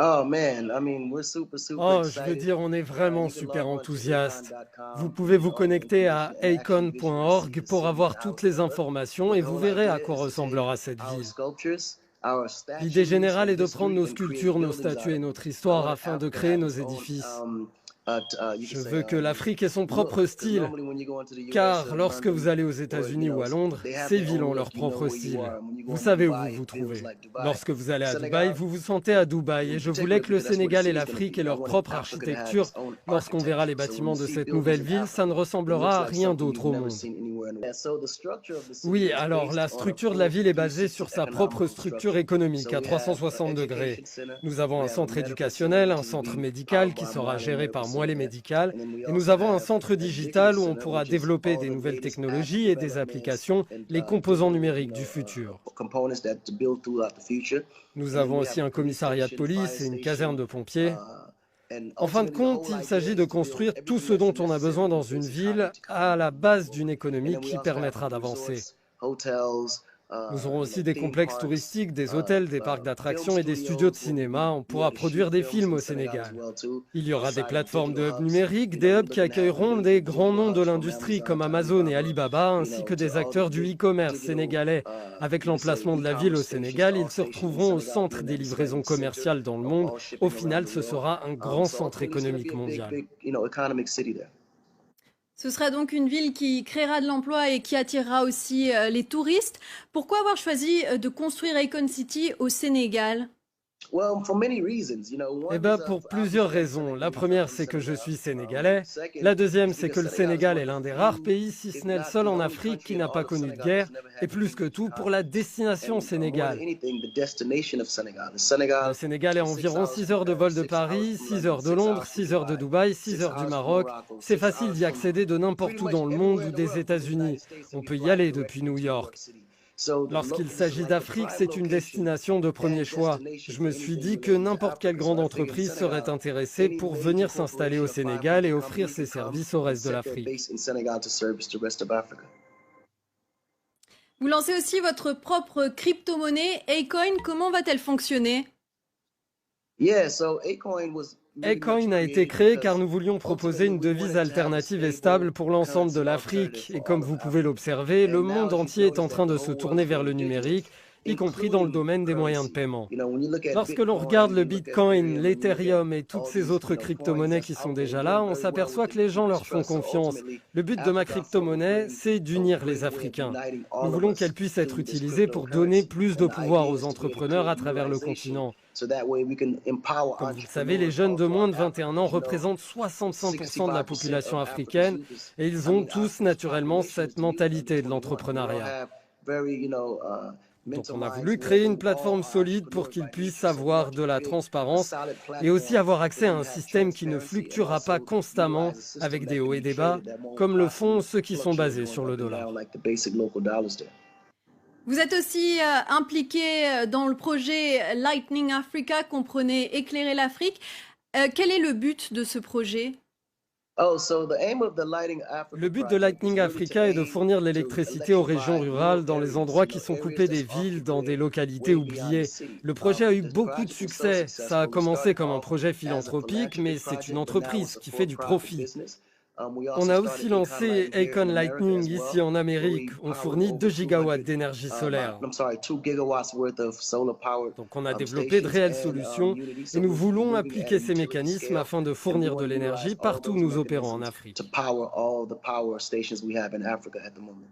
Oh man, I mean, we're super Oh, je veux excited. dire, on est vraiment You can super log on to enthousiaste. Vous acon.com to pouvez get vous all the connecter information à and actually visually see acon.org the pour city and avoir how toutes it's les gonna look. informations But et the vous whole verrez à idea quoi is to take ressemblera cette our ville. sculptures, our L'idée statues générale and est de prendre history nos and create sculptures, nos buildings out statues et of them. notre I histoire wanted afin de Africa to créer have nos its own, édifices. you could Je say, veux que l'Afrique ait son propre look. Because style, normally when you go into the US car or lorsque vous London, allez aux or États-Unis ou à Londres, they have ces their villes own ont leur look. You know propre where you style. are. And when you go Vous into savez où vous Dubai, vous it feels trouvez. like Dubai. Lorsque vous allez à Dubaï, Senegal, vous vous sentez à Dubaï in et je voulais particular, que le because that's where the Sénégal et city is going to l'Afrique be. aient I leur wanted propre Africa to have architecture. its own Lorsqu'on verra architecture. les So when bâtiments you de see cette buildings nouvelle in ville, ça ne Africa, it looks ressemblera à like rien something you've d'autre au never monde. seen anywhere. Yeah, so the structure of the city Oui, is alors la based on a structure de la ville est basée 360 sur sa propre economical structure structure. économique So à we have an 360 degrés. education center, Nous avons we un have a centre medical center, éducationnel, un which will centre be médical powered qui by sera Mwale géré Medical par Moelle Center, Médical, and then we et nous also avons un have centre an digital digital où on center, pourra which is développer all des the nouvelles latest app technologies et des developments applications, and les composants different, numériques du futur. components that to build throughout the future. Nous And then avons we have aussi a un police commissariat de station, fire police et une caserne station, de pompiers. and En fin de ultimately the compte, whole il idea s'agit de is to build construire tout everything ce that's dont on a necessary besoin for dans the une basic ville economy to come à and la move base forward. d'une And économie then we qui also have permettra d'avancer. resorts, hotels, Nous aurons aussi des theme complexes parks, touristiques, des hôtels, des parcs film d'attractions et des studios de studios. We'll cinéma. On be able pourra to shoot produire des films films in au Senegal as Sénégal. well too, Il y aura des outside of plateformes de digital hubs hubs. numériques, des We're hubs qui looking to have accueilleront ability des for grands digital noms de hubs from l'industrie Amazon comme to Amazon et Alibaba, Alibaba, ainsi que to des all the acteurs du big e-commerce digital, sénégalais. Avec you could say l'emplacement de la ville e-commerce au stations, Sénégal, all ils se stations in retrouveront au Senegal centre being des that livraisons expanding center commerciales dans le of monde. all Au shipping around final, the ce world. sera un grand So centre ultimately, it's going to be économique a big, mondial. big, economic city there. Ce sera donc une ville qui créera de l'emploi et qui attirera aussi les touristes. Pourquoi avoir choisi de construire Icon City au Sénégal? Well, for many reasons, Eh one bien, is pour plusieurs obviously I'm raisons. La Senegalese, I'm première, from c'est que je Senegal. suis sénégalais. Second La deuxième, is c'est because que le Senegal is Sénégal one est of the l'un des rares few, pays, si if ce n'est le not seul the en only Afrique, qui country in n'a all pas of connu de Senegal guerre. that's never Et had plus que defeat tout, in pour la conflict. destination And more than Sénégal. anything, the destination of Senegal. Le Senegal Sénégal est à is 6 environ hours 6 from heures de vol Paris, de 6 hours Paris, from 6 London, heures de 6 Londres, hours from 6 heures de Dubai, Dubaï, 6 6 heures du hours from Maroc. Morocco, C'est 6 facile hours d'y from accéder de pretty n'importe où much dans le monde everywhere ou in the des world from the United États-Unis. States On if you peut y fly aller direct depuis New into New York York. City. So Lorsqu'il this is s'agit like the d'Afrique, prime c'est une location destination de premier and choix. destination Je for me suis anything dit que related to n'importe quelle Africa. So grande I figured entreprise serait Senegal, intéressée any pour major venir s'installer au corporation, five Sénégal et major offrir companies ses could come services au and reste de set their l'Afrique. base in Senegal to service the rest of Africa. Vous lancez aussi votre propre crypto-monnaie, Acoin. Comment va-t-elle fonctionner? Yeah, so Acoin was really much Acoin a été created créé car because nous voulions proposer ultimately une we devise wanted to have a alternative et stable stable pour l'ensemble de currency alternative l'Afrique. Et for comme all of vous pouvez Africa. l'observer, le And now, monde if you've entier est en noticed that train the de se whole world's tourner vers going le digital, numérique, y compris dans le including domaine des moyens de currency. paiement. When you look at Lorsque l'on regarde Bitcoin, le you look at Bitcoin, Ethereum, and you look at l'Ethereum et toutes all ces these, autres coins crypto-monnaies that's qui sont out there déjà là, doing on very well s'aperçoit with que the les gens people's leur font trust. So confiance. ultimately, Le but de ma Africa, I felt, would crypto-monnaie, bring c'est a d'unir les great way of Africains. uniting Nous all of voulons qu'elle us puisse être through this utilisée pour donner cryptocurrency. plus de And the pouvoir idea aux is to create a entrepreneurs à travers le communalization continent. so that way we can empower Comme vous le savez, les entrepreneurs jeunes all de moins throughout de 21 Africa. ans As you know, représentent 65% de la 65% population of Africa's africaine youth is, et ils I ont mean, tous Africa's naturellement population is cette the youth under mentalité de 21. They all l'entrepreneuriat. have very, Donc mental on a minds voulu where créer une they all plateforme are solide pour entrepreneurs qu'ils by puissent nature. So we avoir want to de la create a transparence solid et aussi platform avoir where accès à you un have système qui ne transparency and fluctuera pas also constamment utilize a system avec that des can hauts et be des bas, traded that won't comme le font constantly ceux qui sont fluctuate basés going sur le up and dollar. down like the basic local dollars there. Vous êtes aussi impliqué dans le projet Lightning Africa, comprenez éclairer l'Afrique. Quel est le but de ce projet? Oh, so the aim of the Lighting Africa Le but de project is Lightning really to Africa est de aim fournir de to l'électricité aux régions electrify rural rurales dans les areas, endroits qui sont areas coupés des that's off villes, the dans des grid, localités way beyond the oubliées. city. Le projet a eu The beaucoup de project was so succès. Ça a successful. We commencé started comme un off projet as a philanthropique, mais philanthropy c'est une project, but now it's entreprise a qui fait du for-profit profit. business. We On also a started aussi Acon lancé Lighting here Acon in America Lightning as well, ici en where Amérique. we On powered fournit 2 over gigawatts 200, d'énergie solaire. 2 gigawatts worth of solar powered Donc on a développé de stations réelles and solutions unity. et So nous we're voulons moving at a appliquer ces utility mécanismes scale, afin de and we fournir de want to utilize l'énergie all partout où those nous opérons en mechanisms to Afrique. power all the power stations we have in Africa at the moment.